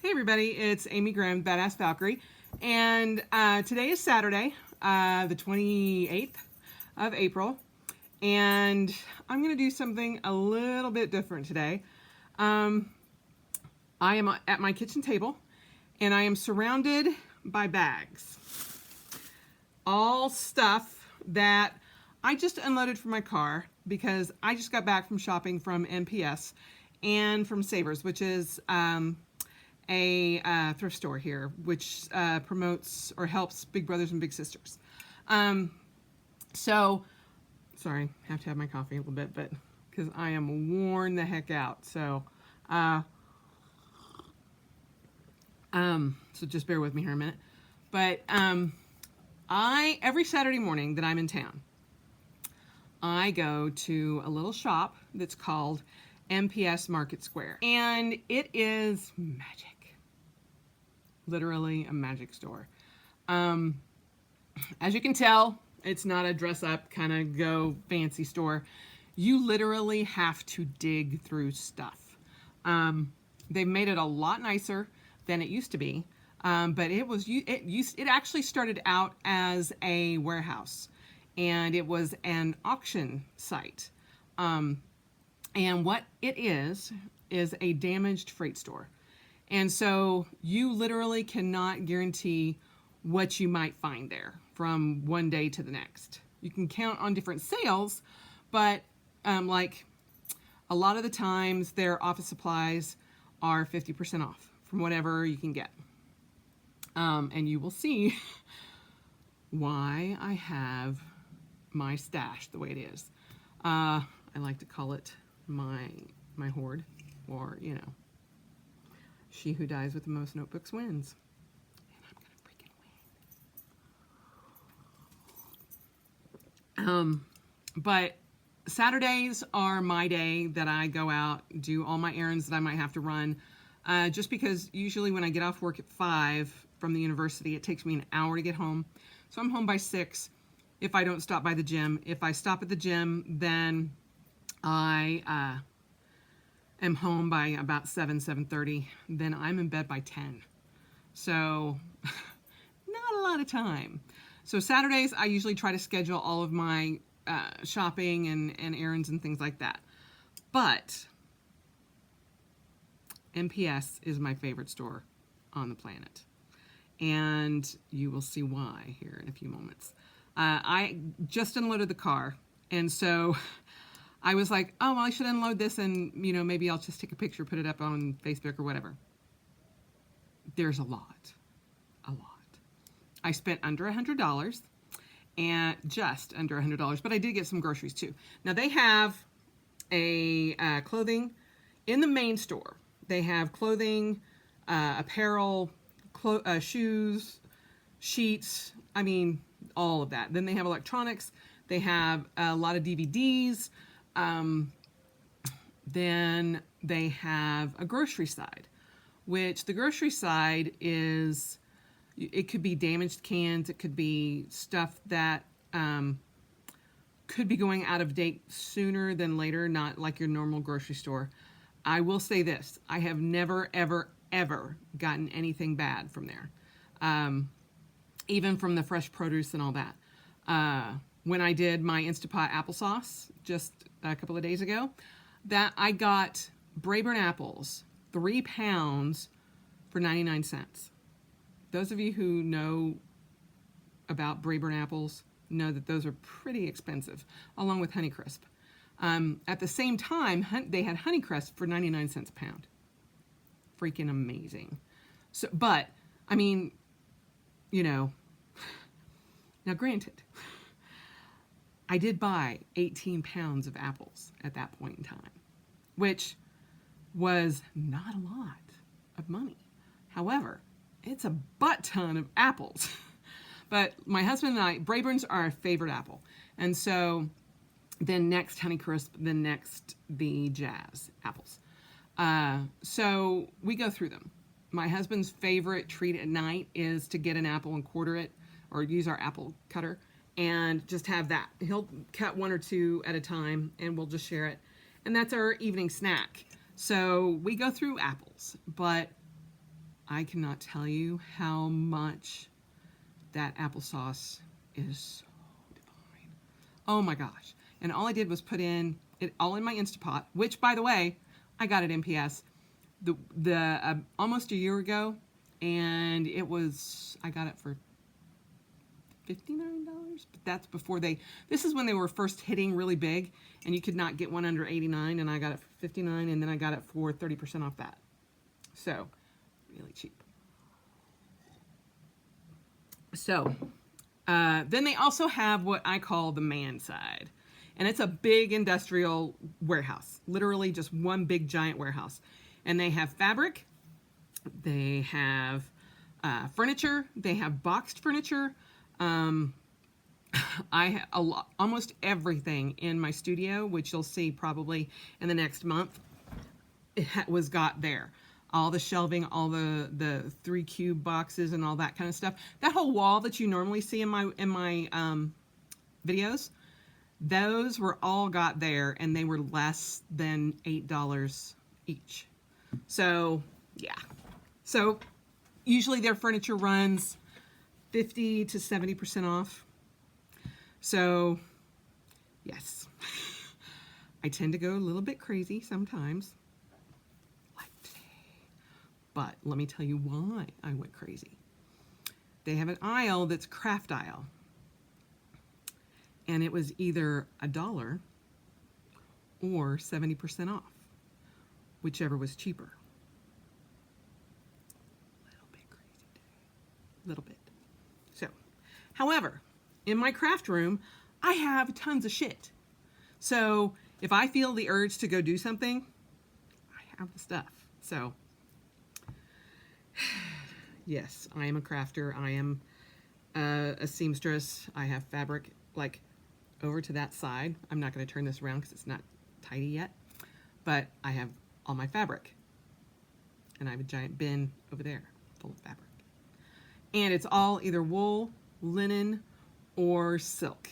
Hey everybody, it's Amy Graham, Badass Valkyrie, and today is Saturday, the 28th of April, and I'm going to do something a little bit different today. I am at my kitchen table, and I am surrounded by bags. All stuff that I just unloaded from my car because I just got back from shopping from MPS and from Savers, which is a thrift store here, which promotes or helps big brothers and big sisters. So, sorry, have to have my coffee a little bit, but because I am worn the heck out. So just bear with me here a minute. But every Saturday morning that I'm in town, I go to a little shop that's called Mps Market Square, and it is magic. Literally a magic store. As you can tell, it's not a dress up kind of go fancy store. You literally have to dig through stuff. They've made it a lot nicer than it used to be, but it actually started out as a warehouse, and it was an auction site. And what it is a damaged freight store. And so you literally cannot guarantee what you might find there from one day to the next. You can count on different sales, but like a lot of the times their office supplies are 50% off from whatever you can get. And you will see why I have my stash the way it is. I like to call it my hoard, or, you know, she who dies with the most notebooks wins. And I'm gonna freaking win. But Saturdays are my day that I go out, do all my errands that I might have to run. Just because usually when I get off work at 5 from the university, it takes me an hour to get home. So I'm home by 6 if I don't stop by the gym. If I stop at the gym, then I am home by about 7:30. Then I'm in bed by 10. So not a lot of time. So Saturdays, I usually try to schedule all of my shopping and errands and things like that. But MPS is my favorite store on the planet. And you will see why here in a few moments. I just unloaded the car, and so I was like, oh, well, I should unload this, and, you know, maybe I'll just take a picture, put it up on Facebook or whatever. There's a lot. I spent under $100, and just under $100, but I did get some groceries too. Now they have a clothing in the main store. They have clothing, apparel, shoes, sheets, I mean, all of that. Then they have electronics. They have a lot of DVDs. Then they have a grocery side, which the grocery side is, it could be damaged cans. It could be stuff that could be going out of date sooner than later, not like your normal grocery store. I will say this, I have never, ever, ever gotten anything bad from there. Even from the fresh produce and all that. When I did my Instapot applesauce just a couple of days ago, that I got Braeburn apples, 3 pounds for 99 cents. Those of you who know about Braeburn apples know that those are pretty expensive, along with Honeycrisp. At the same time, they had Honeycrisp for 99 cents a pound. Freaking amazing. So, but, I mean, you know, now granted, I did buy 18 pounds of apples at that point in time, which was not a lot of money. However, it's a butt ton of apples. But my husband and I, Braeburn's are our favorite apple. And so then next Honeycrisp, then next the Jazz apples. So we go through them. My husband's favorite treat at night is to get an apple and quarter it, or use our apple cutter, and just have that. He'll cut 1 or 2 at a time, and we'll just share it. And that's our evening snack. So we go through apples, but I cannot tell you how much that applesauce is so divine. Oh my gosh. And all I did was put in it all in my Instapot, which, by the way, I got at MPS almost a year ago, and I got it for $59, but that's before this is when they were first hitting really big, and you could not get one under 89, and I got it for 59, and then I got it for 30% off that. So, really cheap. So, then they also have what I call the man side. And it's a big industrial warehouse, literally just one big giant warehouse. And they have fabric, they have furniture, they have boxed furniture. I have almost everything in my studio, which you'll see probably in the next month, was got there. All the shelving, all the 3 cube boxes and all that kind of stuff. That whole wall that you normally see in my videos, those were all got there, and they were less than $8 each. So yeah, so usually their furniture runs 50 to 70% off. So yes, I tend to go a little bit crazy sometimes, like today. But let me tell you why I went crazy. They have an aisle that's craft aisle, and it was either $1 or 70% off, whichever was cheaper. A little bit crazy today, a little bit. So, however, in my craft room, I have tons of shit. So if I feel the urge to go do something, I have the stuff. So yes, I am a crafter. I am a seamstress. I have fabric like over to that side. I'm not going to turn this around because it's not tidy yet, but I have all my fabric, and I have a giant bin over there full of fabric, and it's all either wool, linen, or silk.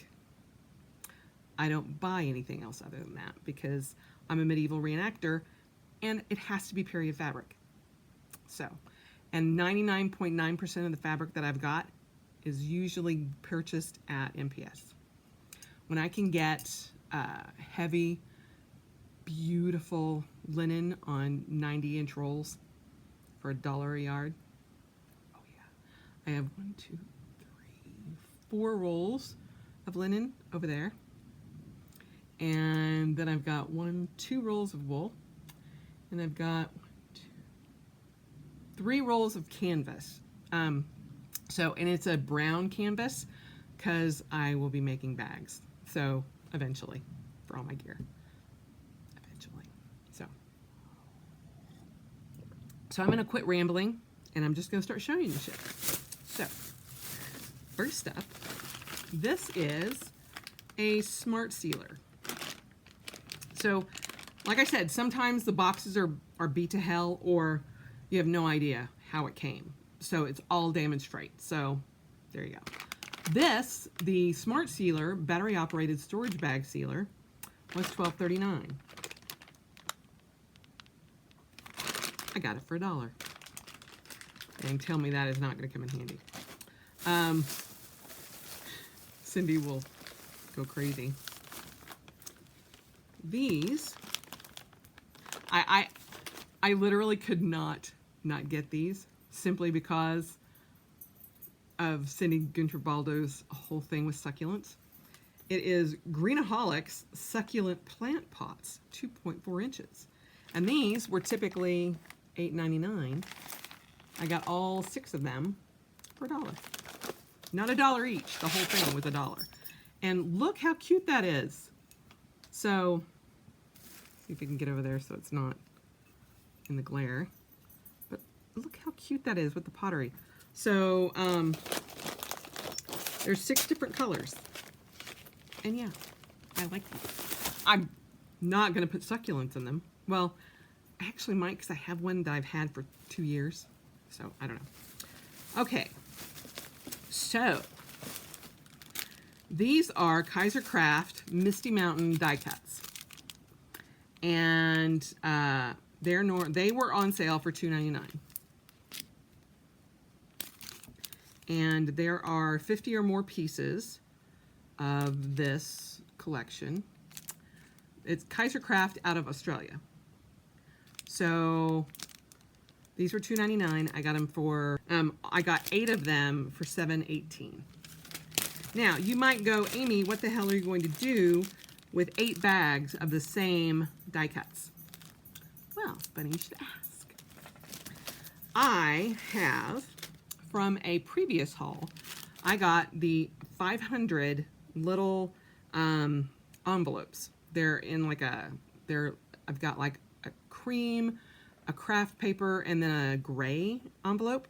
I don't buy anything else other than that because I'm a medieval reenactor, and it has to be period fabric. So, and 99.9% of the fabric that I've got is usually purchased at MPS. When I can get heavy, beautiful linen on 90-inch rolls for $1 a yard, oh yeah, I have 1, 2, 3, 4 rolls of linen over there, and then I've got 1, 2 rolls of wool, and I've got 1, 2, 3 rolls of canvas. And it's a brown canvas because I will be making bags. So eventually, for all my gear, eventually. So I'm gonna quit rambling, and I'm just gonna start showing you shit. So first up, this is a Smartsealer. So like I said, sometimes the boxes are beat to hell, or you have no idea how it came. So it's all damage freight. So there you go. This, the Smartsealer battery operated storage bag sealer, was $12.39. I got it for $1. And tell me that is not going to come in handy. Cindy will go crazy. These, I literally could not get these simply because of Cindy Gunter-Baldo's whole thing with succulents. It is Greenaholics succulent plant pots, 2.4 inches. And these were typically $8.99. I got all 6 of them for $1. Not $1 each, the whole thing was $1. And look how cute that is. So, see if we can get over there so it's not in the glare. But look how cute that is with the pottery. So, there's 6 different colors. And yeah, I like them. I'm not going to put succulents in them. Well, I actually might, because I have one that I've had for 2 years. So, I don't know. Okay. So, these are Kaiser Craft Misty Mountain die cuts. And they were on sale for $2.99. and there are 50 or more pieces of this collection. It's Kaiser Craft out of Australia. So these were $2.99. I got them for, I got 8 of them for $7.18. Now, you might go, Amy, what the hell are you going to do with 8 bags of the same die cuts? Well, funny you should ask. I have, from a previous haul, I got the 500 little envelopes. They're in like I've got like a cream, a craft paper, and then a gray envelope.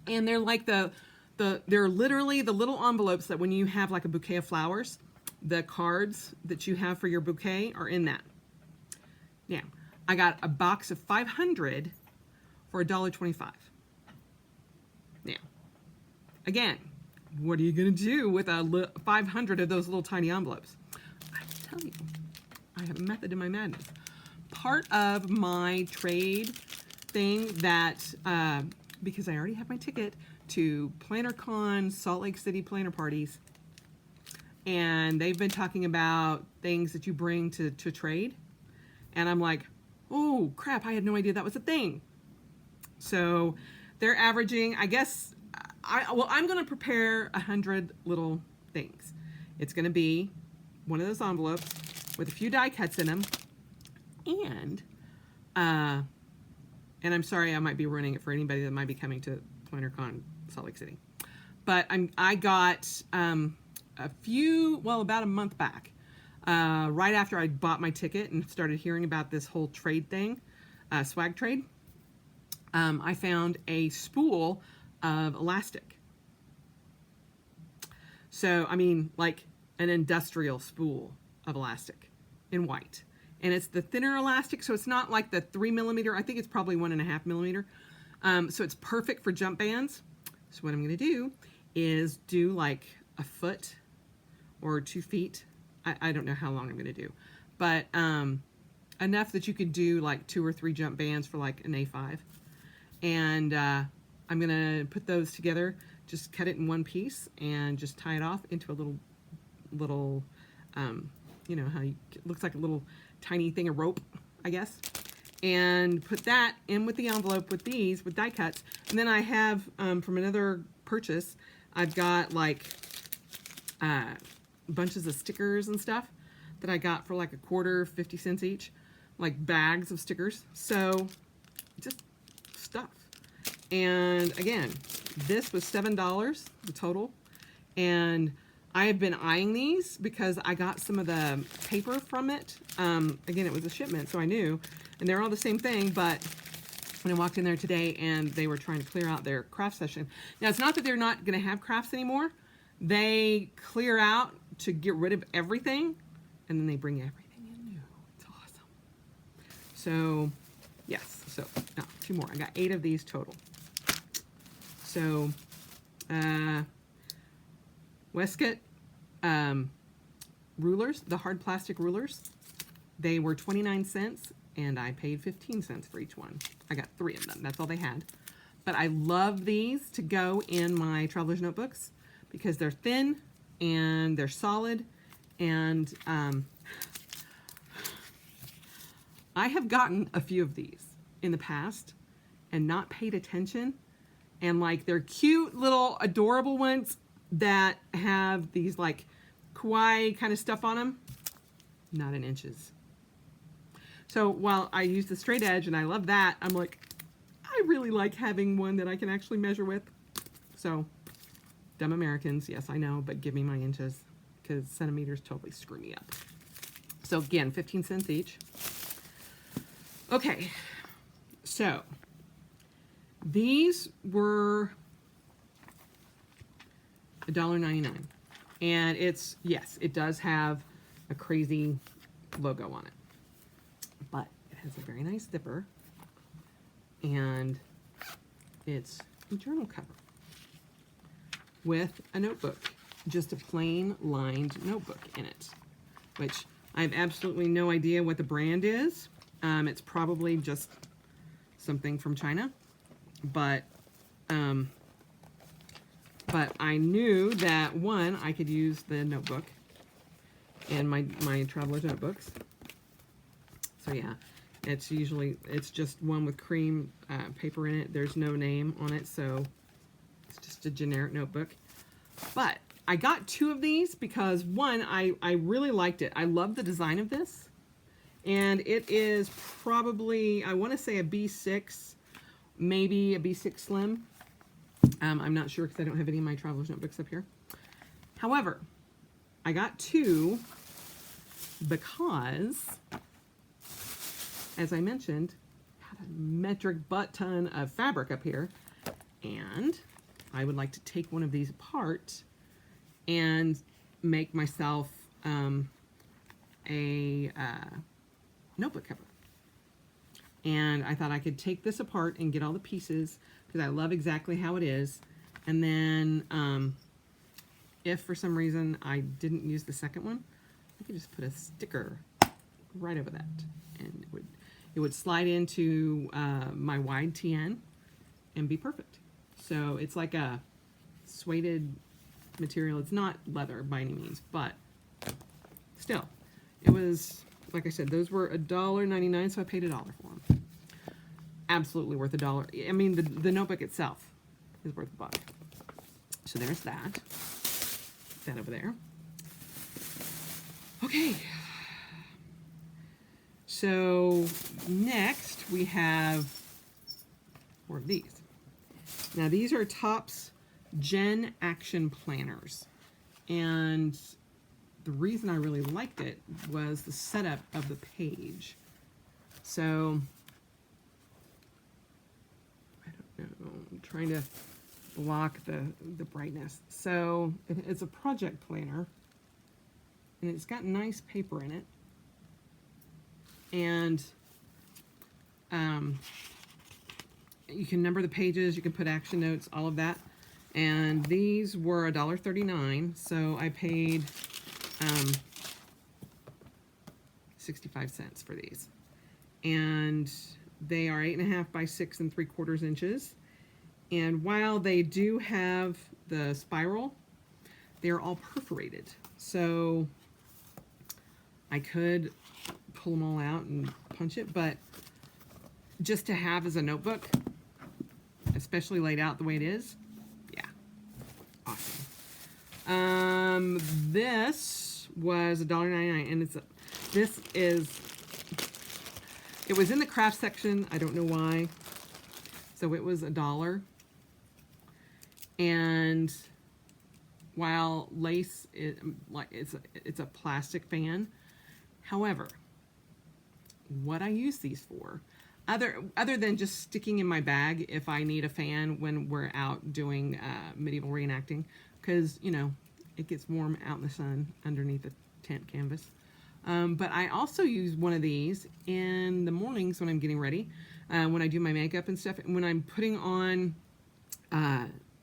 And they're like they're literally the little envelopes that when you have like a bouquet of flowers, the cards that you have for your bouquet are in that. Now, I got a box of 500 for $1.25. Now, again, what are you going to do with 500 of those little tiny envelopes? I tell you, I have a method in my madness. Part of my trade thing that, because I already have my ticket to PlannerCon, Salt Lake City planner parties, and they've been talking about things that you bring to trade, and I'm like, oh crap, I had no idea that was a thing. So they're averaging, I guess, I'm going to prepare 100 little things. It's going to be one of those envelopes with a few die cuts in them, and I'm sorry, I might be ruining it for anybody that might be coming to PlannerCon Salt Lake City. But I got about a month back, right after I bought my ticket and started hearing about this whole trade thing, swag trade, I found a spool of elastic. So, I mean, like an industrial spool of elastic in white. And it's the thinner elastic, so it's not like the 3 millimeter. I think it's probably 1.5 millimeter. So it's perfect for jump bands. So what I'm going to do is do like a foot or 2 feet. I don't know how long I'm going to do, but enough that you could do like 2 or 3 jump bands for like an A5. And I'm going to put those together, just cut it in one piece and just tie it off into a little you know how it looks like a little tiny thing of rope, I guess, and put that in with the envelope with these, with die cuts. And then I have, from another purchase, I've got like bunches of stickers and stuff that I got for like a quarter, 50 cents each, like bags of stickers. So just stuff. And again, this was $7, the total. And I have been eyeing these because I got some of the paper from it. Again, it was a shipment, so I knew. And they're all the same thing, but when I walked in there today and they were trying to clear out their craft session. Now, it's not that they're not going to have crafts anymore. They clear out to get rid of everything, and then they bring everything in new. It's awesome. So, yes. So, no, 2 more. I got 8 of these total. So, Westcott rulers, the hard plastic rulers, they were 29 cents, and I paid 15 cents for each one. I got 3 of them. That's all they had. But I love these to go in my traveler's notebooks because they're thin and they're solid. And I have gotten a few of these in the past and not paid attention. And like they're cute little adorable ones that have these like kawaii kind of stuff on them. Not in inches. So while I use the straight edge and I love that, I'm like, I really like having one that I can actually measure with. So, dumb Americans, yes, I know, but give me my inches because centimeters totally screw me up. So again, 15 cents each. Okay, so these were $1.99. And it's, yes, it does have a crazy logo on it. But it has a very nice zipper. And it's a journal cover with a notebook. Just a plain lined notebook in it. Which I have absolutely no idea what the brand is. It's probably just something from China. But But I knew that, one, I could use the notebook and my traveler's notebooks. So yeah, it's just one with cream paper in it. There's no name on it, so it's just a generic notebook. But I got 2 of these because, one, I really liked it. I love the design of this. And it is probably, I want to say a B6, maybe a B6 Slim. I'm not sure because I don't have any of my traveler's notebooks up here. However, I got 2 because, as I mentioned, I had a metric butt ton of fabric up here, and I would like to take one of these apart and make myself a notebook cover. And I thought I could take this apart and get all the pieces because I love exactly how it is. And then if for some reason I didn't use the second one, I could just put a sticker right over that, and it would slide into my wide TN and be perfect. So it's like a suede material. It's not leather by any means, but still, it was, like I said, those were $1.99, so I paid $1 for them. Absolutely worth $1. I mean, the notebook itself is worth $1. So there's that. That over there. Okay. So next we have 4 of these. Now these are Topps Gen Action Planners, and the reason I really liked it was the setup of the page. So I don't know, I'm trying to block the brightness. So it's a project planner, and it's got nice paper in it, and you can number the pages, you can put action notes, all of that. And these were $1.39, so I paid 65 cents for these. And they are 8.5 by 6 3/4 inches. And while they do have the spiral, they're all perforated. So I could pull them all out and punch it, but just to have as a notebook, especially laid out the way it is, yeah, awesome. This was $1.99, and it was in the craft section. I don't know why. So it was $1. And while lace is like it's a plastic fan, however, what I use these for, other than just sticking in my bag if I need a fan when we're out doing medieval reenacting, because you know it gets warm out in the sun underneath the tent canvas. But I also use one of these in the mornings when I'm getting ready, when I do my makeup and stuff, and when I'm putting on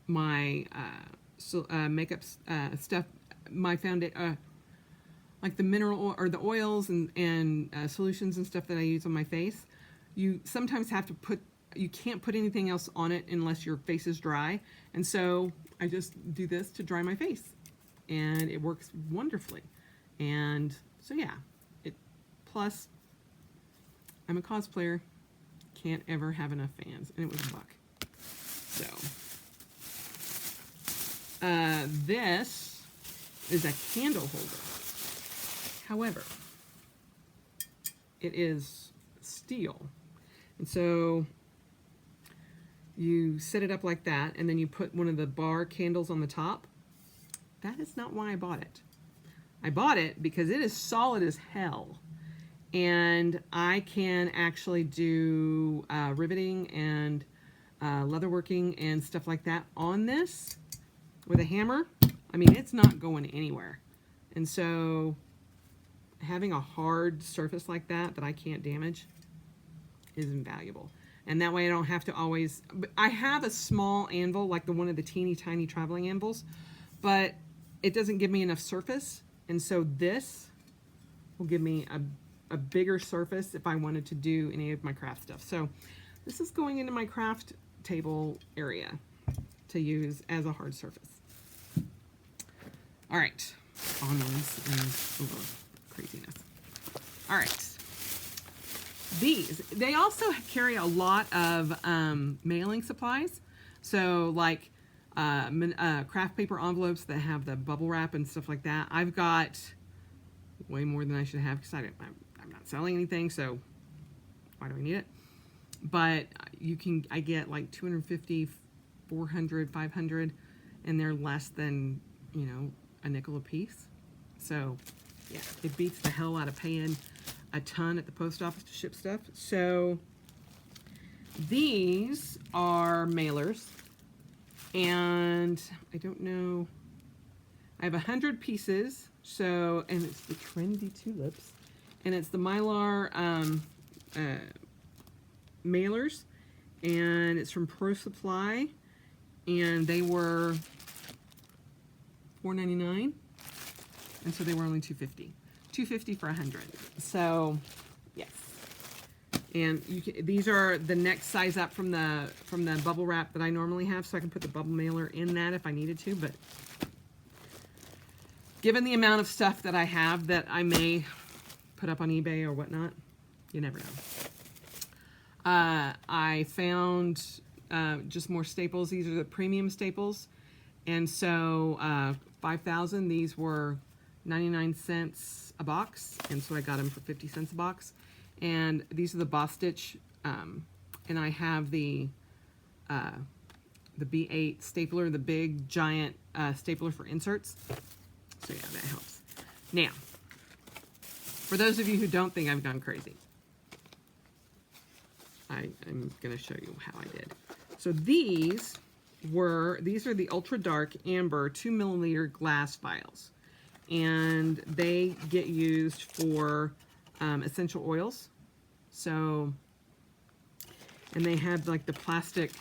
my makeup stuff, my foundation, like the mineral or the oils and solutions and stuff that I use on my face. You sometimes have to you can't put anything else on it unless your face is dry, and so I just do this to dry my face, and it works wonderfully. And so yeah, plus I'm a cosplayer, can't ever have enough fans, and it was $1. So this is a candle holder. However, it is steel, and so you set it up like that, and then you put one of the bar candles on the top. That is not why I bought it. I bought it because it is solid as hell, and I can actually do riveting and leatherworking and stuff like that on this with a hammer. I mean, it's not going anywhere. And so having a hard surface like that I can't damage is invaluable. And that way I don't have to always, I have a small anvil, like the one of the teeny tiny traveling anvils, but it doesn't give me enough surface. And so this will give me a bigger surface if I wanted to do any of my craft stuff. So this is going into my craft table area to use as a hard surface. All right, onwards and craziness. All right. These, they also carry a lot of mailing supplies. So like craft paper envelopes that have the bubble wrap and stuff like that. I've got way more than I should have because I'm not selling anything, so why do I need it? But I get like 250, 400, 500, and they're less than, you know, a nickel a piece. So yeah, it beats the hell out of paying a ton at the post office to ship stuff. So these are mailers, and I don't know, I have 100 pieces. So, and it's the Trendy Tulips, and it's the Mylar mailers, and it's from Pro Supply, and they were $4.99, and so they were only $2.50. $2.50 for 100. So yes, and these are the next size up from the bubble wrap that I normally have, so I can put the bubble mailer in that if I needed to. But given the amount of stuff that I have that I may put up on eBay or whatnot, you never know. I found just more staples. These are the premium staples, and so 5,000. These were 99 cents a box, and so I got them for 50 cents a box. And these are the Boss Stitch, and I have the B8 stapler, the big giant stapler for inserts. So yeah, that helps. Now, for those of you who don't think I've gone crazy, I'm going to show you how I did. So these are the Ultra Dark Amber 2 ml glass vials. And they get used for essential oils. So, and they have like the plastic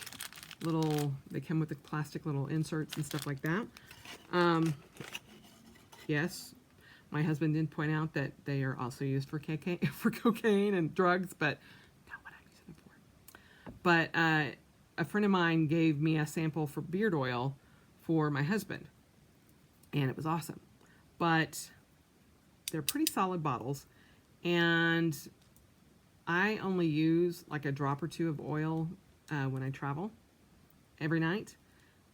they come with the plastic little inserts and stuff like that. Yes, my husband did point out that they are also used for cocaine and drugs, but not what I'm using it for. But a friend of mine gave me a sample for beard oil for my husband, and it was awesome. But they're pretty solid bottles, and I only use like a drop or two of oil when I travel every night.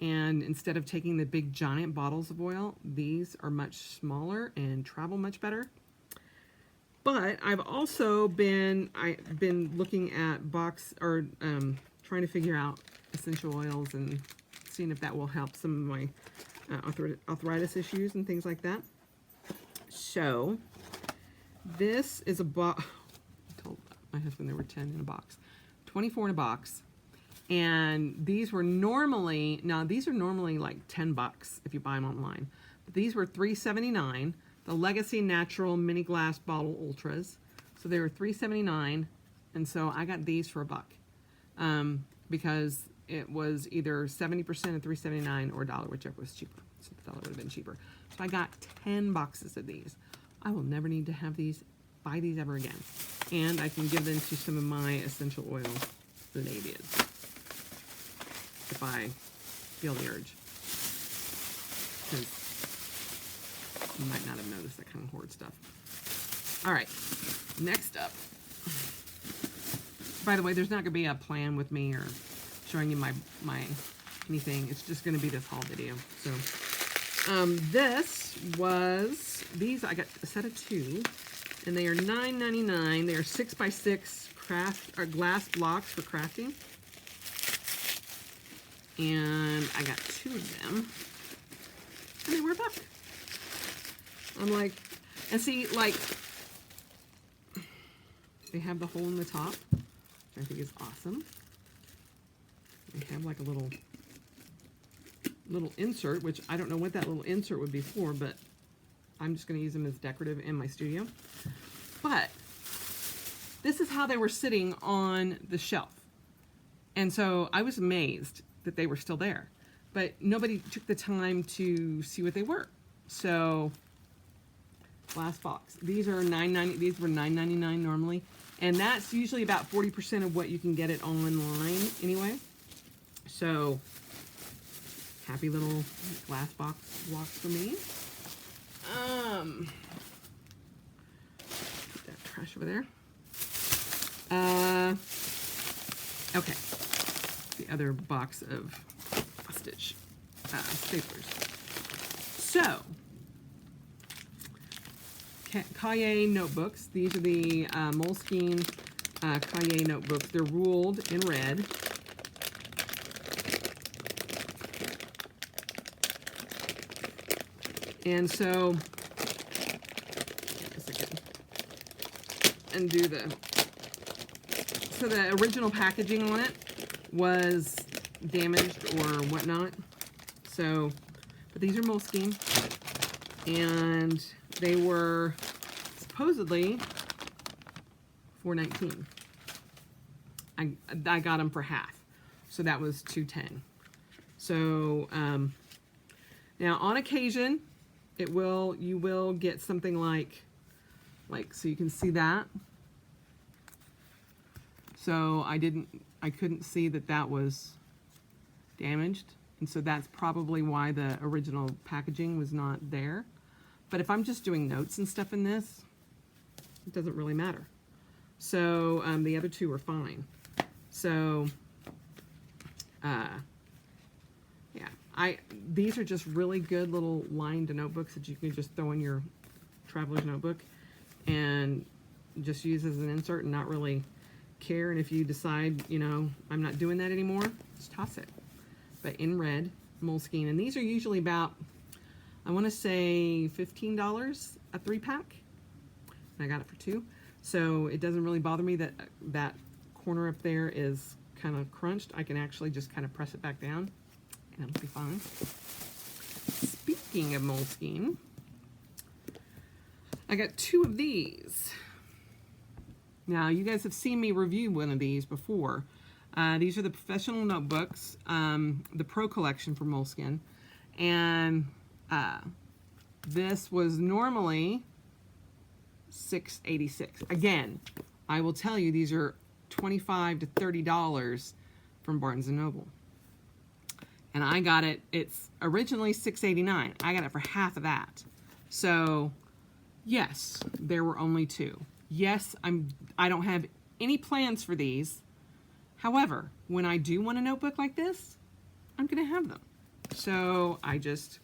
And instead of taking the big giant bottles of oil, these are much smaller and travel much better. But I've also been looking at trying to figure out essential oils and seeing if that will help some of my arthritis issues and things like that. So this is a box. I told my husband there were 10 in a box, 24 in a box, and these are normally like 10 bucks if you buy them online, but these were $3.79. The Legacy Natural Mini Glass Bottle Ultras, so they were $3.79, and so I got these for $1 because it was either 70% at $3.79 or $1, whichever was cheaper. So the $1 would have been cheaper. So I got 10 boxes of these. I will never need to buy these ever again. And I can give them to some of my essential oil ladies if I feel the urge. Because you might not have noticed that kind of hoard stuff. All right, next up. By the way, there's not going to be a plan with me or showing you my anything. It's just going to be this haul video. So these I got a set of 2, and they are $9.99. They are 6x6 glass blocks for crafting, and I got 2 of them, and they were $1. I'm like, and see, like, they have the hole in the top, which I think is awesome. They have like a little insert, which I don't know what that little insert would be for, but I'm just going to use them as decorative in my studio. But this is how they were sitting on the shelf. And so I was amazed that they were still there, but nobody took the time to see what they were. So glass box. These are $9.90. These were $9.99 normally, and that's usually about 40% of what you can get it online anyway. So happy little glass blocks for me. Put that trash over there. Okay. The other box of postage staplers. So, Kaiser notebooks. These are the Moleskine Kaiser notebooks. They're ruled in red. And so, undo so the original packaging on it was damaged or whatnot. So, but these are Moleskine, and they were supposedly $4.19. I got them for half, so that was $2.10. So now on occasion, you will get something like so you can see that. So I couldn't see that was damaged, and so that's probably why the original packaging was not there. But if I'm just doing notes and stuff in this, it doesn't really matter. So the other two are fine. So yeah, these are just really good little lined notebooks that you can just throw in your traveler's notebook and just use as an insert and not really care. And if you decide, I'm not doing that anymore, just toss it. But in red, Moleskine, and these are usually about, I want to say $15 a 3-pack. And I got it for 2. So it doesn't really bother me that that corner up there is kind of crunched. I can actually just kind of press it back down and it'll be fine. Speaking of Moleskine, I got 2 of these. Now, you guys have seen me review one of these before. These are the professional notebooks, the Pro Collection from Moleskine. And this was normally $6.86. Again, I will tell you, these are $25 to $30 from Barnes & Noble. And I got it, it's originally $6.89. I got it for half of that. So, yes, there were only 2. Yes, I don't have any plans for these. However, when I do want a notebook like this, I'm going to have them. So I just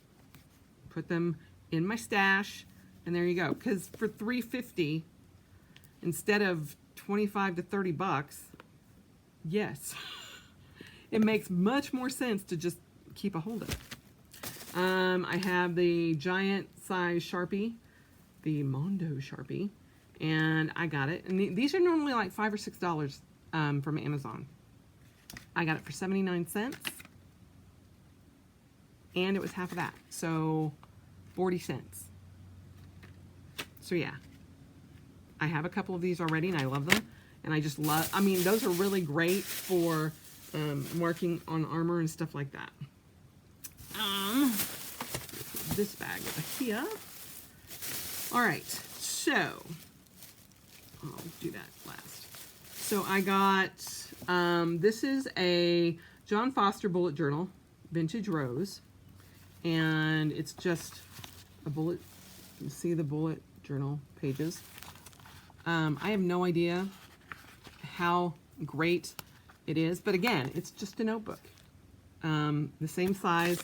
put them in my stash, and there you go. Because for $3.50 instead of $25 to $30, yes, it makes much more sense to just keep a hold of it. I have the giant size Sharpie, the Mondo Sharpie. And I got it. And these are normally like $5 or $6 from Amazon. I got it for 79 cents. And it was half of that. So 40 cents. So yeah. I have a couple of these already and I love them. And I just love, those are really great for marking on armor and stuff like that. This bag over here. All right. So I'll do that last. So I got, this is a John Foster bullet journal, Vintage Rose. And it's just a bullet, you can see the bullet journal pages. I have no idea how great it is, but again, it's just a notebook. The same size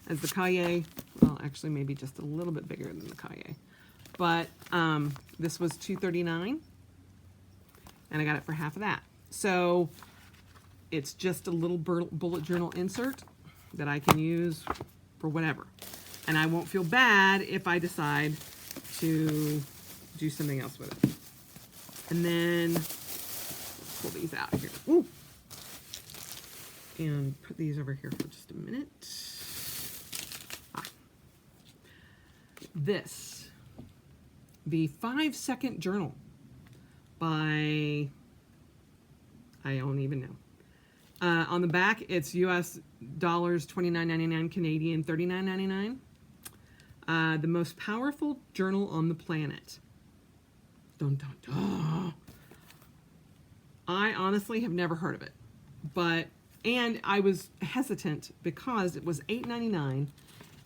as the Kaiser, well, actually maybe just a little bit bigger than the Kaiser. But this was $2.39. And I got it for half of that. So it's just a little bullet journal insert that I can use for whatever. And I won't feel bad if I decide to do something else with it. And then pull these out here. Ooh. And put these over here for just a minute. This, the 5-second journal by, I don't even know. On the back, it's US dollars, $29.99, Canadian, $39.99. The most powerful journal on the planet. Dun, dun, dun. I honestly have never heard of it. And I was hesitant because it was $8.99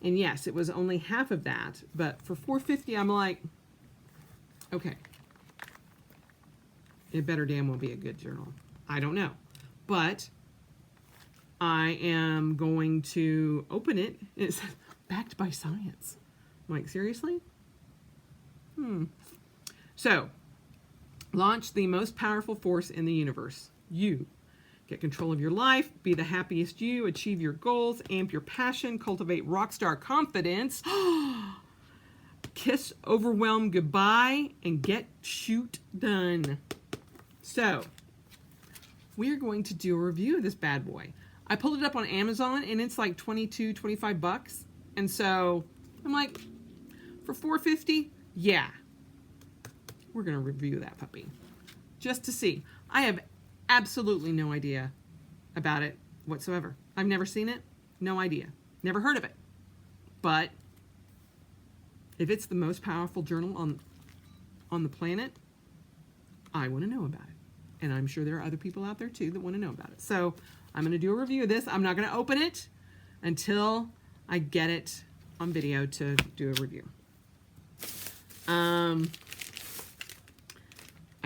And yes, it was only half of that, but for $4.50, I'm like, okay, it better damn well be a good journal. I don't know, but I am going to open it. It says backed by science. I'm like, seriously? So, launch the most powerful force in the universe. You. Get control of your life, be the happiest you, achieve your goals, amp your passion, cultivate rockstar confidence, kiss overwhelm goodbye, and get shoot done. So, we are going to do a review of this bad boy. I pulled it up on Amazon and it's like 22, 25 bucks. And so I'm like, for $4.50, yeah, we're going to review that puppy just to see. I have absolutely no idea about it whatsoever. I've never seen it, no idea, never heard of it. But if it's the most powerful journal on the planet, I want to know about it. And I'm sure there are other people out there too that want to know about it. So I'm going to do a review of this. I'm not going to open it until I get it on video to do a review. I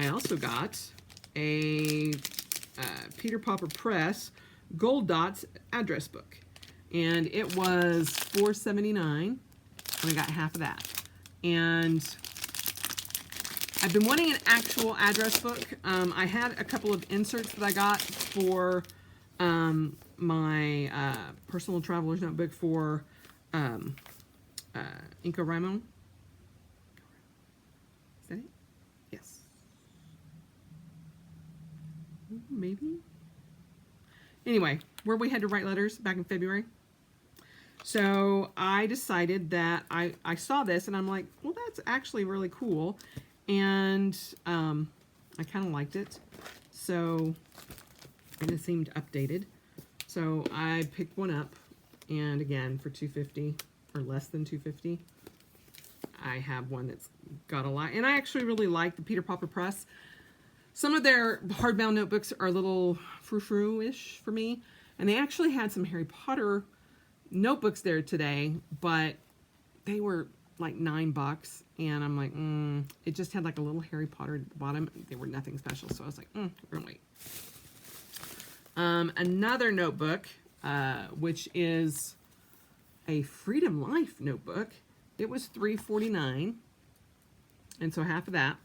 also got a Peter Popper Press Gold Dots address book, and it was $4.79, and I got half of that. And I've been wanting an actual address book. I had a couple of inserts that I got for my personal traveler's notebook for Inca Raimon. Is that it? Yes. Maybe? Anyway, where we had to write letters back in February. So I decided that I saw this and I'm like, well, that's actually really cool. And I kind of liked it. So, and it seemed updated. So I picked one up, and again, for $2.50 or less than $2.50, I have one that's got a lot. And I actually really like the Peter Popper Press. Some of their hardbound notebooks are a little frou-frou-ish for me. And they actually had some Harry Potter notebooks there today, but they were like $9. And I'm like, it just had like a little Harry Potter at the bottom. They were nothing special. So I was like, we're gonna wait. Another notebook, which is a Freedom Life notebook. It was $3.49. And so half of that.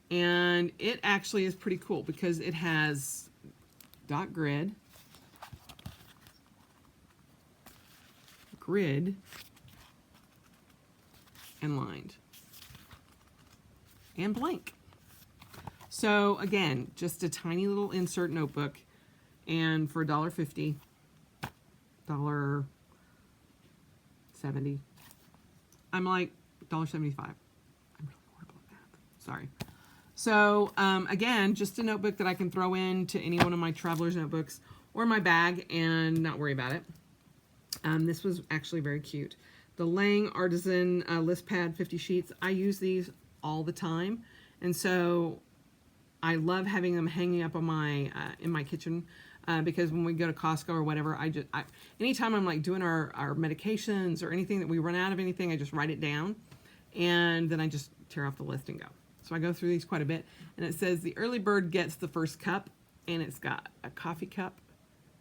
And it actually is pretty cool because it has dot grid, and lined, and blank. So again, just a tiny little insert notebook, and for $1.50, $1.70. I'm like $1.75. I'm really horrible at math. Sorry. So again, just a notebook that I can throw into any one of my traveler's notebooks or my bag and not worry about it. This was actually very cute. The Lang Artisan list pad 50 sheets. I use these all the time, and so I love having them hanging up on my in my kitchen because when we go to Costco or whatever, anytime I'm like doing our medications or anything that we run out of anything, I just write it down, and then I just tear off the list and go. So I go through these quite a bit, and it says the early bird gets the first cup, and it's got a coffee cup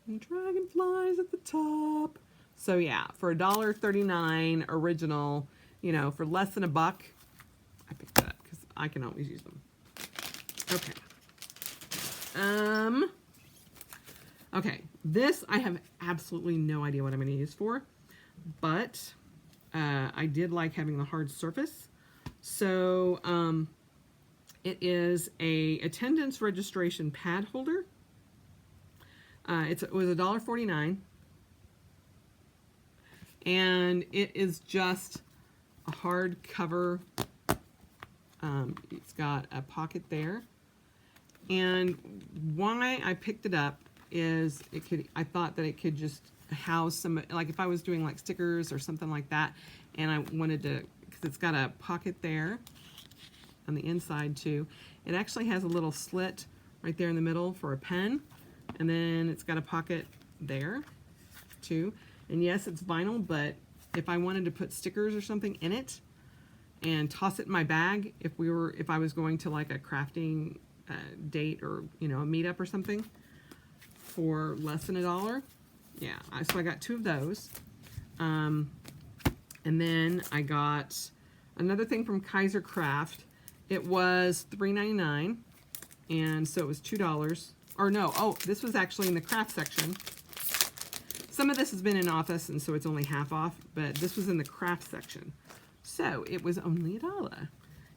and dragonflies at the top. So yeah, for $1.39 original, you know, for less than $1, I picked that up because I can always use them. Okay. Okay, this I have absolutely no idea what I'm going to use for, but I did like having the hard surface. So it is a attendance registration pad holder. It was $1.49. And it is just a hard cover. It's got a pocket there. And why I picked it up is I thought that it could just house some, like if I was doing like stickers or something like that, and I wanted to, because it's got a pocket there on the inside too. It actually has a little slit right there in the middle for a pen, and then it's got a pocket there too. And yes, it's vinyl, but if I wanted to put stickers or something in it and toss it in my bag if I was going to like a crafting date or, you know, a meetup or something for less than $1. Yeah, so I got 2 of those. And then I got another thing from Kaiser Craft. It was $3.99, and so it was $2. Or no, oh, this was actually in the craft section. Some of this has been in office, and so it's only half off, but this was in the craft section. So it was only $1.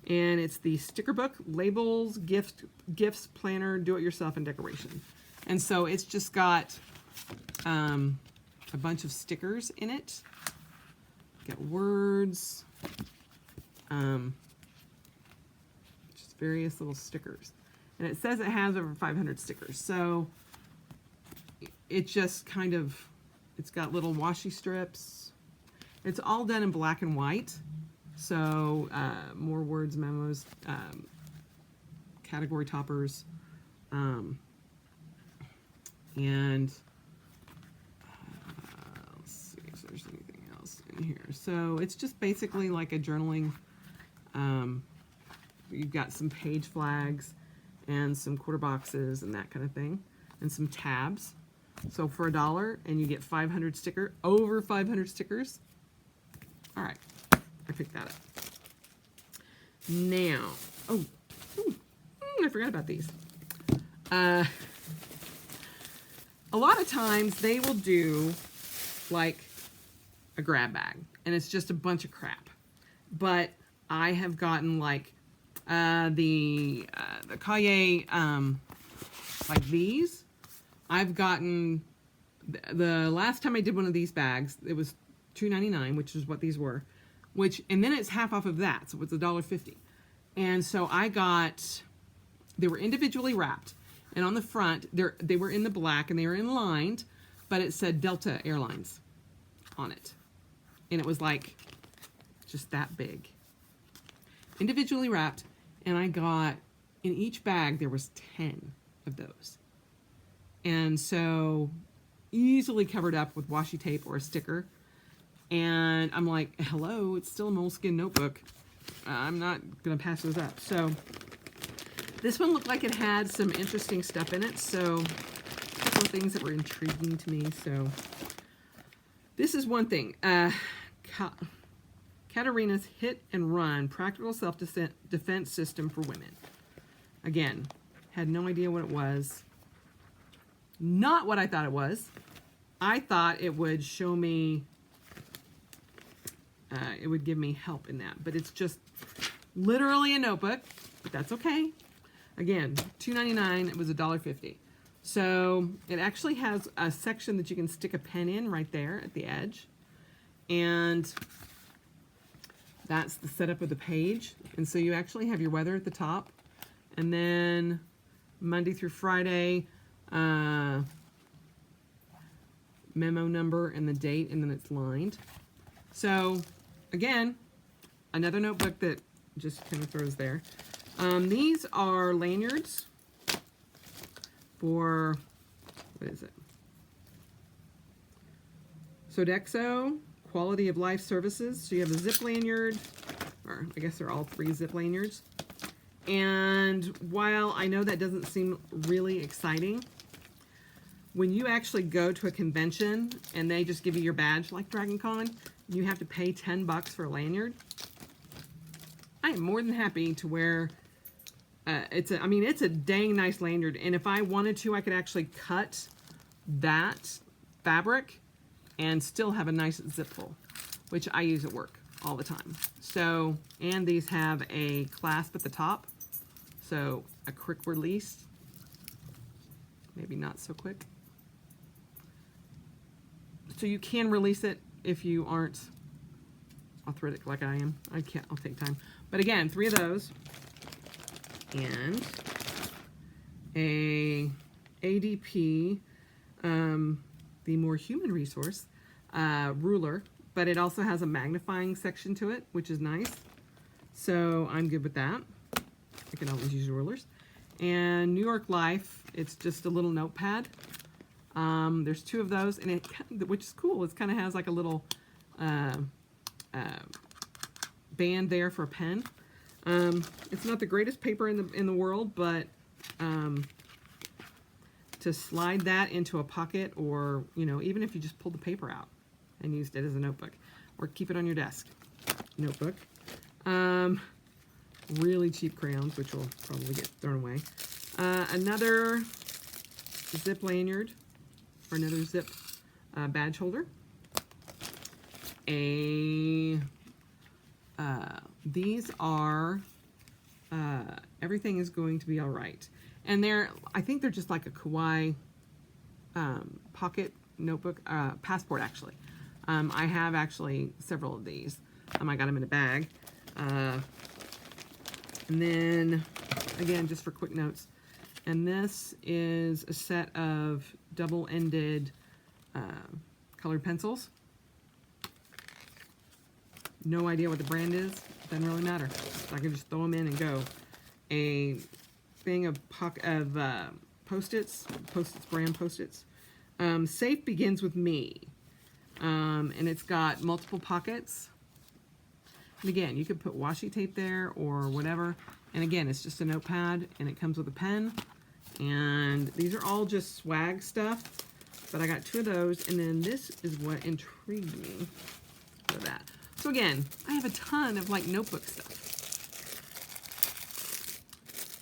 And it's the sticker book, labels, gifts, planner, do-it-yourself, and decoration. And so it's just got a bunch of stickers in it. Got words, just various little stickers. And it says it has over 500 stickers. So it just kind of, it's got little washi strips. It's all done in black and white. So more words, memos, category toppers, and let's see if there's anything else in here. So it's just basically like a journaling. You've got some page flags and some quarter boxes and that kind of thing, and some tabs. So for $1, and you get 500 over 500 stickers. All right, I picked that up. Now, I forgot about these. A lot of times they will do like a grab bag, and it's just a bunch of crap. But I have gotten like the Cahiers, like these. I've gotten the last time I did one of these bags, it was $2.99, which is what these were. And then it's half off of that, so it's $1.50. And so I got, they were individually wrapped, and on the front, they were in the black and they were inlined, but it said Delta Airlines on it. And it was like just that big. Individually wrapped, and I got, in each bag, there was 10 of those. And so easily covered up with washi tape or a sticker. And I'm like, hello, it's still a moleskin notebook. I'm not going to pass those up. So this one looked like it had some interesting stuff in it. So a couple of things that were intriguing to me. So this is one thing. Katarina's Hit and Run Practical Self-Defense System for Women. Again, had no idea what it was. Not what I thought it was. I thought it would show me, it would give me help in that. But it's just literally a notebook, but that's okay. Again, $2.99, it was $1.50. So it actually has a section that you can stick a pen in right there at the edge. And that's the setup of the page. And so you actually have your weather at the top. And then Monday through Friday, memo number and the date, and then it's lined. So again, another notebook that just kind of throws there. These are lanyards for, what is it? Sodexo Quality of Life Services. So you have a zip lanyard, or I guess they're all 3 zip lanyards. And while I know that doesn't seem really exciting, when you actually go to a convention and they just give you your badge like Dragon Con, you have to pay $10 for a lanyard. I am more than happy to wear, it's a dang nice lanyard. And if I wanted to, I could actually cut that fabric and still have a nice zip pull, which I use at work all the time. So, and these have a clasp at the top. So a quick release, maybe not so quick. So you can release it if you aren't arthritic like I am. I'll take time. But again, 3 of those. And a ADP, the more human resource, ruler. But it also has a magnifying section to it, which is nice. So I'm good with that. I can always use rulers. And New York Life, it's just a little notepad. There's 2 of those, and which is cool. It kind of has like a little band there for a pen. It's not the greatest paper in the world, but to slide that into a pocket, or even if you just pulled the paper out and used it as a notebook, or keep it on your desk. Notebook. Really cheap crayons, which will probably get thrown away. Another zip lanyard, or another zip badge holder. These are, everything is going to be all right. And I think they're just like a kawaii pocket notebook, passport actually. I have actually several of these. I got them in a bag. And then, again, just for quick notes, and this is a set of double-ended colored pencils. No idea what the brand is. Doesn't really matter. So I can just throw them in and go. A thing of Post-its, brand Post-its. Safe begins with me. And it's got multiple pockets. And again, you could put washi tape there or whatever. And again, it's just a notepad, and it comes with a pen. And these are all just swag stuff. But I got 2 of those, and then this is what intrigued me for that. So again, I have a ton of like notebook stuff.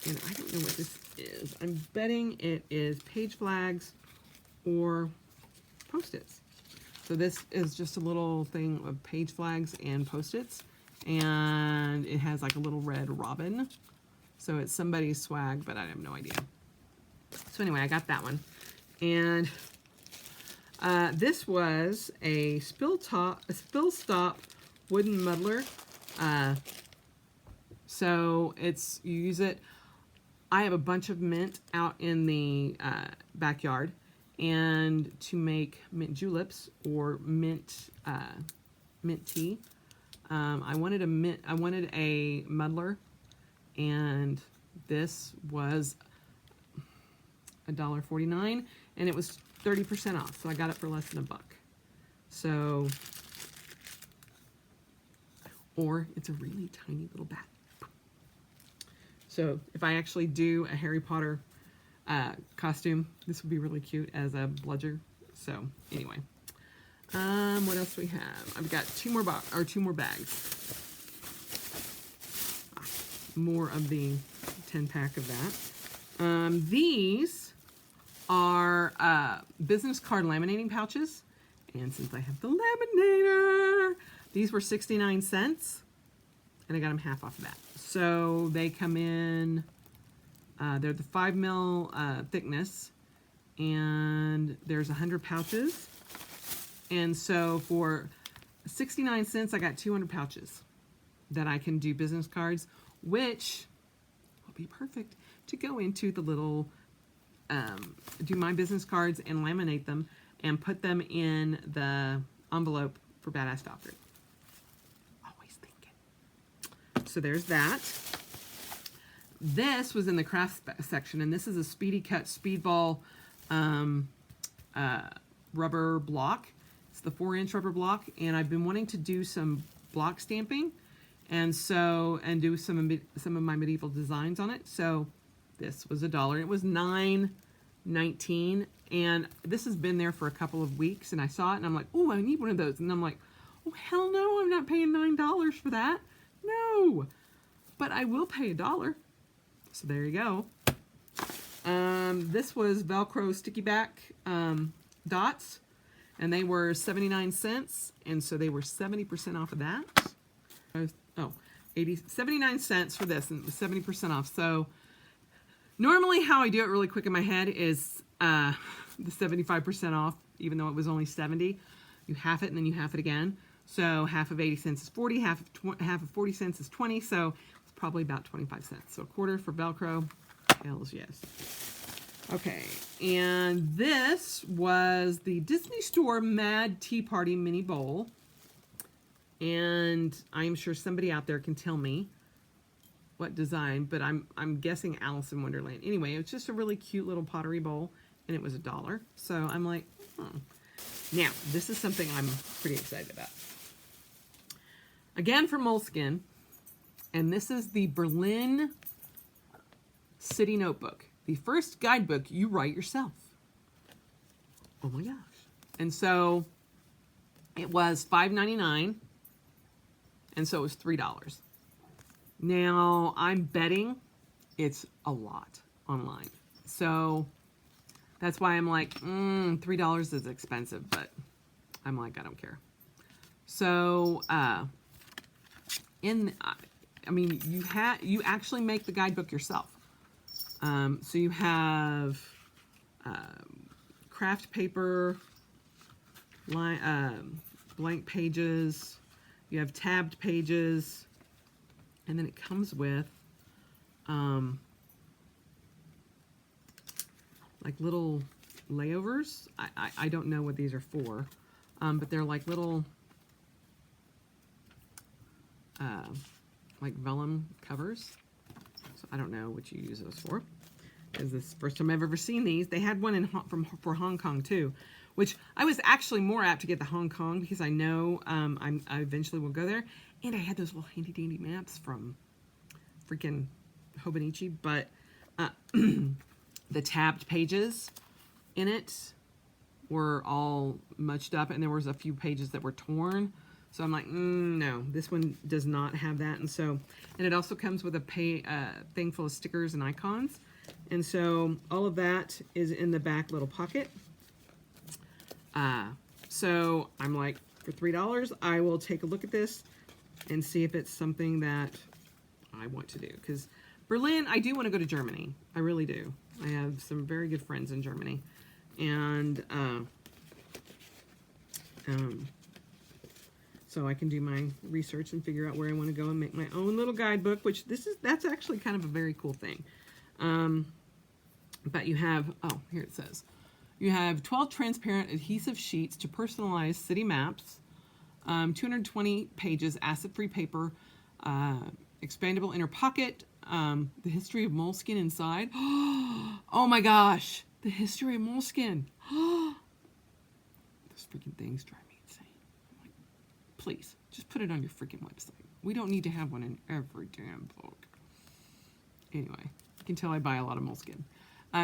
And I don't know what this is. I'm betting it is page flags or Post-its. So this is just a little thing of page flags and Post-its. And it has like a little red robin. So it's somebody's swag, but I have no idea. So anyway, I got that one. And this was a spill stop wooden muddler. So you use it. I have a bunch of mint out in the backyard, and to make mint juleps or mint tea. I wanted a muddler, and this was $1.49, and it was 30% off, so I got it for less than $1. So, or it's a really tiny little bat. So if I actually do a Harry Potter costume, this would be really cute as a bludger. So anyway, what else do we have? I've got 2 more bags. More of the 10-pack of that. These are business card laminating pouches. And since I have the laminator, these were 69 cents. And I got them half off of that. So they come in, they're the 5 mil thickness. And there's 100 pouches. And so for 69 cents, I got 200 pouches that I can do business cards, which will be perfect to go into the little, do my business cards and laminate them and put them in the envelope for Badass Valkyrie. Always thinking. So there's that. This was in the craft section, and this is a Speedy Cut Speedball rubber block. It's the 4-inch rubber block, and I've been wanting to do some block stamping, and do some of my medieval designs on it. So this was $1. It was $9.19, and this has been there for a couple of weeks, and I saw it, and I'm like, oh, I need one of those, and I'm like, oh, hell no, I'm not paying $9 for that. No, but I will pay $1. So there you go. This was Velcro sticky back dots, and they were 79 cents, and so they were 70% off of that. 79 cents for this, and it was 70% off. So normally how I do it really quick in my head is the 75% off, even though it was only 70. You half it, and then you half it again. So half of 80 cents is 40, half of 40 cents is 20, so it's probably about 25 cents. So a quarter for Velcro, hells yes. Okay, and this was the Disney Store Mad Tea Party Mini Bowl. And I'm sure somebody out there can tell me what design, but I'm guessing Alice in Wonderland. Anyway, it's just a really cute little pottery bowl, and it was $1. So I'm like, oh. Now, this is something I'm pretty excited about. again from Moleskine. And this is the Berlin City Notebook. The first guidebook you write yourself. Oh my gosh. And so it was $5.99. And so it was $3. Now I'm betting it's a lot online. So that's why I'm like, $3 is expensive, but I'm like, I don't care. So, I mean, you actually make the guidebook yourself. So you have craft paper, blank pages, you have tabbed pages, and then it comes with like little layovers. I don't know what these are for, but they're like little like vellum covers. So I don't know what you use those for. Because this is the first time I've ever seen these. They had one for Hong Kong too, which I was actually more apt to get the Hong Kong because I know I eventually will go there. And I had those little handy dandy maps from freaking Hobonichi, but the tabbed pages in it were all muched up, and there was a few pages that were torn. So I'm like, no, this one does not have that. And it also comes with a thing full of stickers and icons. And so all of that is in the back little pocket. So I'm like, for $3, I will take a look at this and see if it's something that I want to do. Because Berlin, I do want to go to Germany. I really do. I have some very good friends in Germany. And so I can do my research and figure out where I want to go and make my own little guidebook, which that's actually kind of a very cool thing. But you have, here it says, you have 12 transparent adhesive sheets to personalize city maps, 220 pages, acid-free paper, expandable inner pocket, the history of Moleskine inside. Oh my gosh, the history of Moleskine. Those freaking things drive me insane. I'm like, please, just put it on your freaking website. We don't need to have one in every damn book. Anyway, you can tell I buy a lot of Moleskine.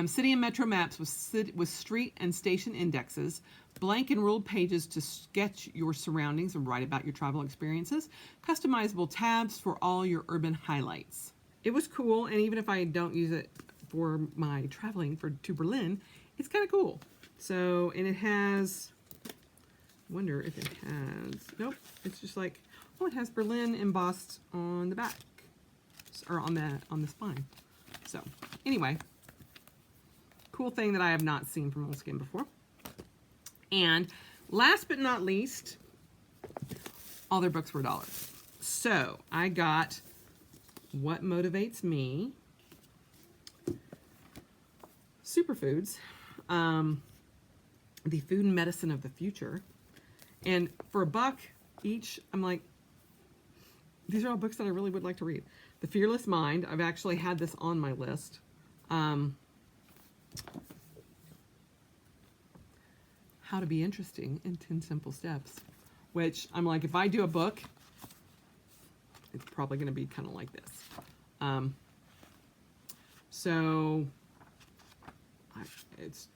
City and metro maps with street and station indexes, blank and ruled pages to sketch your surroundings and write about your travel experiences, customizable tabs for all your urban highlights. It was cool, and even if I don't use it for my traveling to Berlin, it's kind of cool. So, and it has, wonder if it has, nope, it's just like, it has Berlin embossed on the back, or on the spine. So, anyway, cool thing that I have not seen from Moleskine before. And last but not least, all their books were $1. So I got What Motivates Me, Superfoods, the Food and Medicine of the Future. And for $1 each, I'm like, these are all books that I really would like to read. The Fearless Mind, I've actually had this on my list. How to Be Interesting in 10 Simple Steps, which I'm like, if I do a book, it's probably going to be kind of like this. So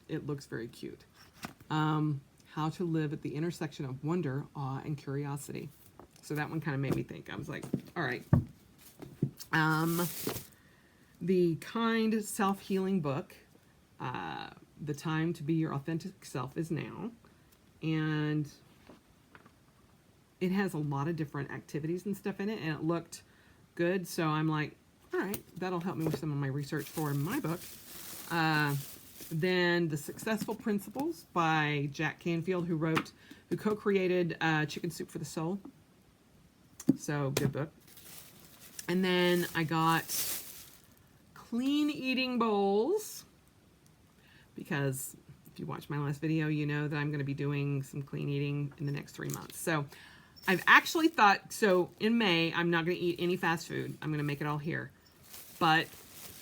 it looks very cute. How to Live at the Intersection of Wonder, Awe, and Curiosity. So that one kind of made me think. I was like, all right. The Kind Self-Healing Book, The Time to Be Your Authentic Self Is Now. And it has a lot of different activities and stuff in it, and it looked good. So I'm like, all right, that'll help me with some of my research for my book. Then The Successful Principles by Jack Canfield, who co-created Chicken Soup for the Soul. So, good book. And then I got Clean Eating Bowls, because if you watch my last video, you know that I'm going to be doing some clean eating in the next 3 months. So I've actually thought, so in May, I'm not going to eat any fast food. I'm going to make it all here.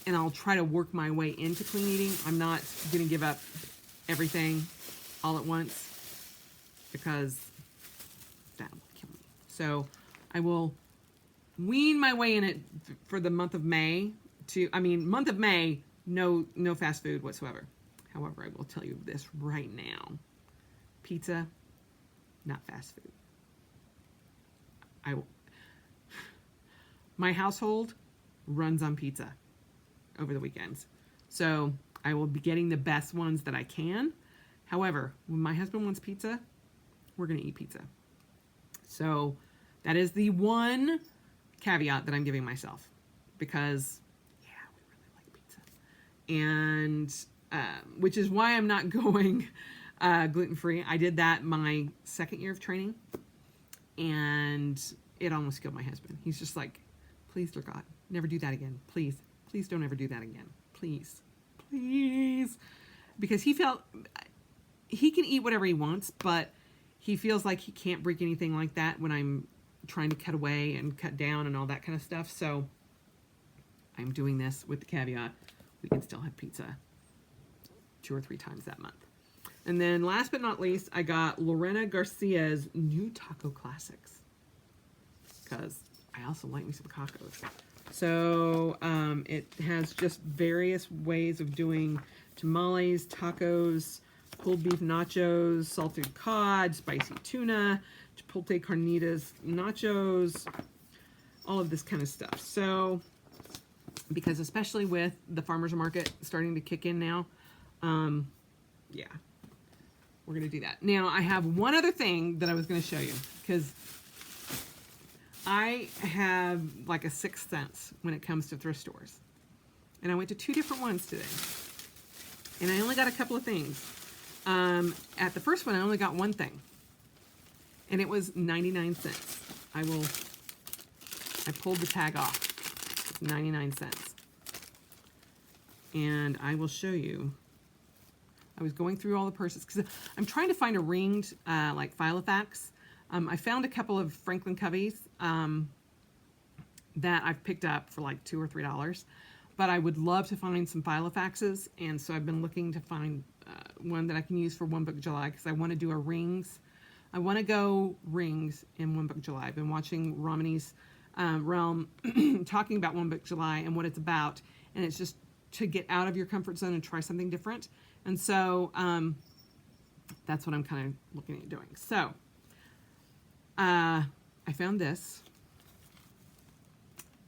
And I'll try to work my way into clean eating. I'm not going to give up everything all at once, because that will kill me. So I will wean my way in it for the month of May month of May, no fast food whatsoever. However, I will tell you this right now. Pizza, not fast food. My household runs on pizza over the weekends. So I will be getting the best ones that I can. However, when my husband wants pizza, we're going to eat pizza. So that is the one caveat that I'm giving myself, because yeah, we really like pizza. And which is why I'm not going gluten-free. I did that my second year of training, and it almost killed my husband. He's just like, please, dear God, never do that again. Please, please don't ever do that again. Please, please. Because he felt, he can eat whatever he wants, but he feels like he can't break anything like that when I'm trying to cut away and cut down and all that kind of stuff. So I'm doing this with the caveat, we can still have pizza 2 or 3 times that month. And then last but not least, I got Lorena Garcia's new taco classics, because I also like me some tacos. So it has just various ways of doing tamales, tacos, pulled beef nachos, salted cod, spicy tuna, chipotle carnitas nachos, all of this kind of stuff. So, because especially with the farmers market starting to kick in now, yeah, we're going to do that. Now, I have one other thing that I was going to show you, because I have like a sixth sense when it comes to thrift stores. And I went to 2 different ones today. And I only got a couple of things. At the first one, I only got one thing. And it was 99 cents. I pulled the tag off. It's 99 cents. And I will show you. I was going through all the purses, because I'm trying to find a ringed, like Filofax. I found a couple of Franklin Coveys that I've picked up for like $2 or $3, but I would love to find some Filofaxes, and so I've been looking to find one that I can use for One Book July, because I want to do a rings. I want to go rings in One Book July. I've been watching Romany's Realm talking about One Book July and what it's about, and it's just to get out of your comfort zone and try something different. And so that's what I'm kind of looking at doing. So I found this,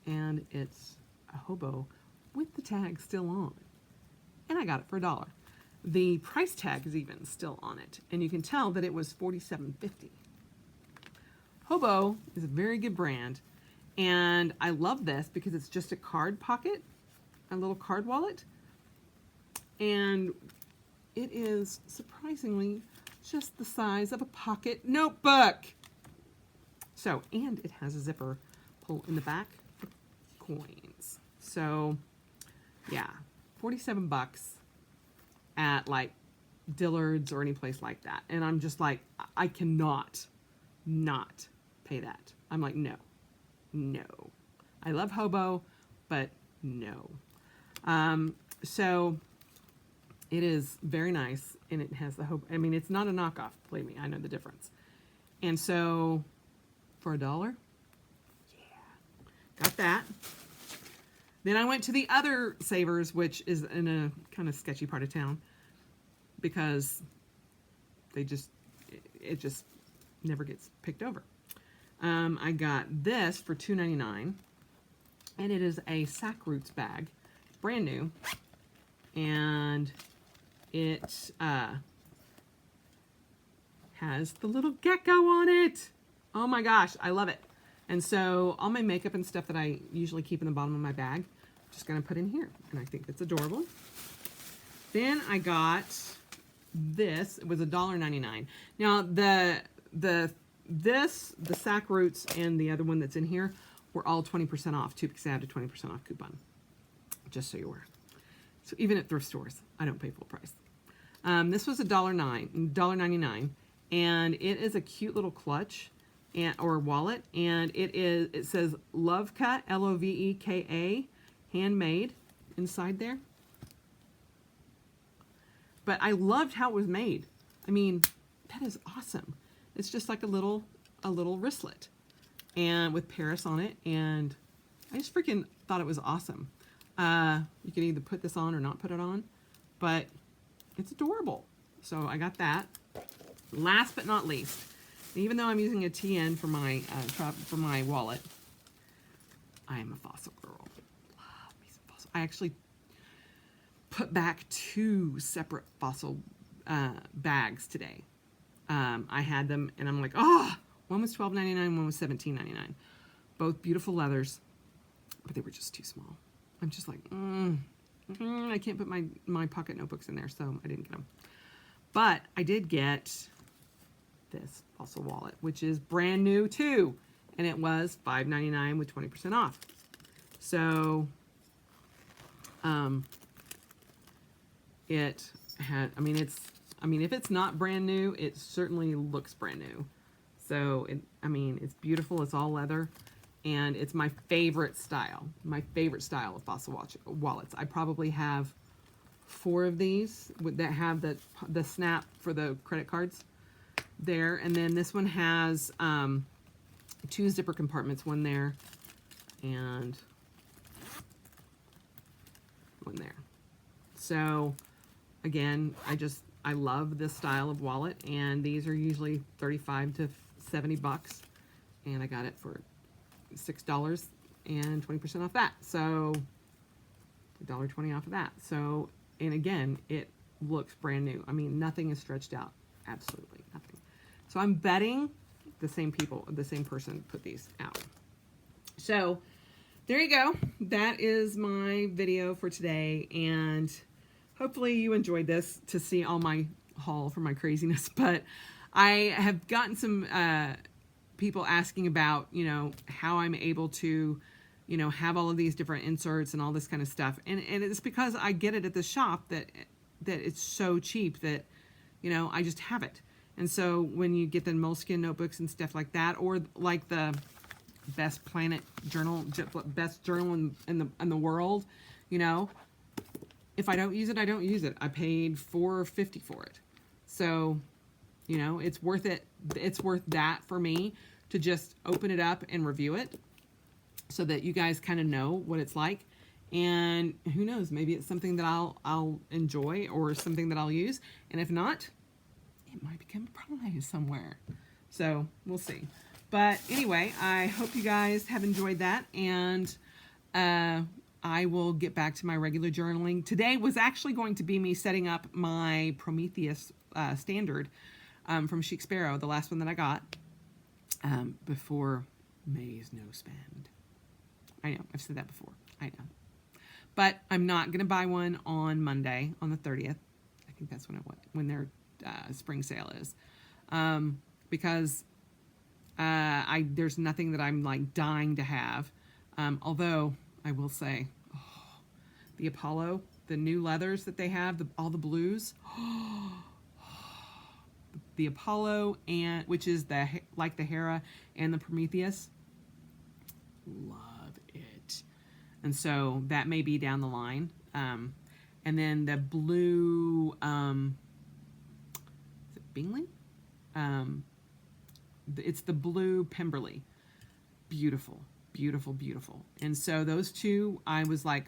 and it's a hobo with the tag still on, and I got it for $1. The price tag is even still on it, and you can tell that it was $47.50. Hobo is a very good brand, and I love this because it's just a card pocket, a little card wallet, and it is surprisingly just the size of a pocket notebook. So, and it has a zipper pull in the back for coins. So, yeah, 47 bucks at like Dillard's or any place like that. And I'm just like, I cannot not pay that. I'm like, no. I love Hobo, but no. So it is very nice, and it has the Hobo. I mean, it's not a knockoff, believe me, I know the difference. And so for $1, yeah, got that. Then I went to the other Savers, which is in a kind of sketchy part of town, because it just never gets picked over. I got this for $2.99, and it is a Sack Roots bag, brand new, and it has the little gecko on it. Oh my gosh, I love it. And so all my makeup and stuff that I usually keep in the bottom of my bag, I'm just gonna put in here, and I think it's adorable. Then I got this. It was $1.99. Now the Sack Roots and the other one that's in here were all 20% off too, because I had a 20% off coupon. Just so you're aware. So even at thrift stores, I don't pay full price. This was $1.99, and it is a cute little clutch or wallet, and it says Love Cut, Loveka, handmade inside there. But I loved how it was made. I mean, that is awesome. It's just like a little wristlet. and with Paris on it, and I just freaking thought it was awesome. You can either put this on or not put it on, but it's adorable. So I got that. Last but not least, even though I'm using a TN for my wallet, I am a fossil girl. Love me some fossil. I actually put back 2 separate fossil bags today. I had them, and I'm like, oh, one was $12.99, one was $17.99. Both beautiful leathers, but they were just too small. I'm just like, I can't put my pocket notebooks in there, so I didn't get them. But I did get this fossil wallet, which is brand new too, and it was $5.99 with 20% off. So, it had, if it's not brand new, it certainly looks brand new. So, it's beautiful. It's all leather, and it's my favorite style. My favorite style of fossil wallets. I probably have 4 of these that have the snap for the credit cards there, and then this one has 2 zipper compartments, one there and one there. So again, I love this style of wallet, and these are usually 35 to 70 bucks, and I got it for $6 and 20% off that, so $1.20 off of that. So, and again, it looks brand new. Nothing is stretched out, absolutely nothing. So I'm betting the same person put these out. So there you go. That is my video for today, and hopefully you enjoyed this to see all my haul for my craziness. But I have gotten some people asking about, how I'm able to, have all of these different inserts and all this kind of stuff. And it's because I get it at the shop that it's so cheap that, I just have it. And so when you get the moleskin notebooks and stuff like that, or like the best planet journal, best journal in the world, if I don't use it, I don't use it. I paid $4.50 for it. So, it's worth it. It's worth that for me to just open it up and review it so that you guys kind of know what it's like. And who knows, maybe it's something that I'll enjoy or something that I'll use. And if not, it might become a prize somewhere. So we'll see. But anyway, I hope you guys have enjoyed that, and I will get back to my regular journaling. Today was actually going to be me setting up my Prometheus standard from Chic Sparrow, the last one that I got before May's no spend. I know, I've said that before. I know. But I'm not going to buy one on Monday, on the 30th. I think that's when their spring sale is. Because there's nothing that I'm like dying to have. Although I will say, the Apollo, the new leathers that they have, all the blues, the Apollo, and which is like the Hera and the Prometheus, love it. And so that may be down the line. And then the blue, is it Bingley? It's the blue Pemberley. Beautiful, beautiful, beautiful. And so those two, I was like,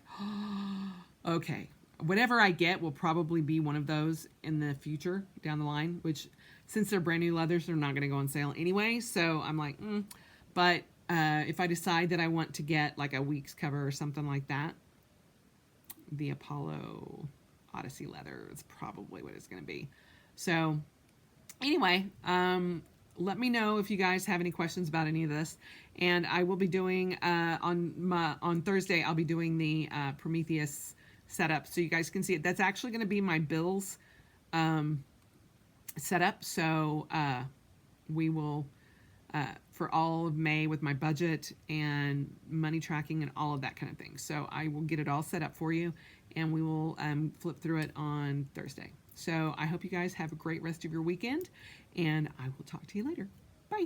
okay, whatever I get will probably be one of those in the future down the line, which since they're brand new leathers, they're not going to go on sale anyway. So I'm like, But if I decide that I want to get like a week's cover or something like that, the Apollo Odyssey leather is probably what it's going to be. So anyway, let me know if you guys have any questions about any of this. And I will be doing, on Thursday, I'll be doing the Prometheus setup so you guys can see it. That's actually going to be my bills setup. So we will, for all of May with my budget and money tracking and all of that kind of thing. So I will get it all set up for you, and we will flip through it on Thursday. So I hope you guys have a great rest of your weekend, and I will talk to you later. Bye.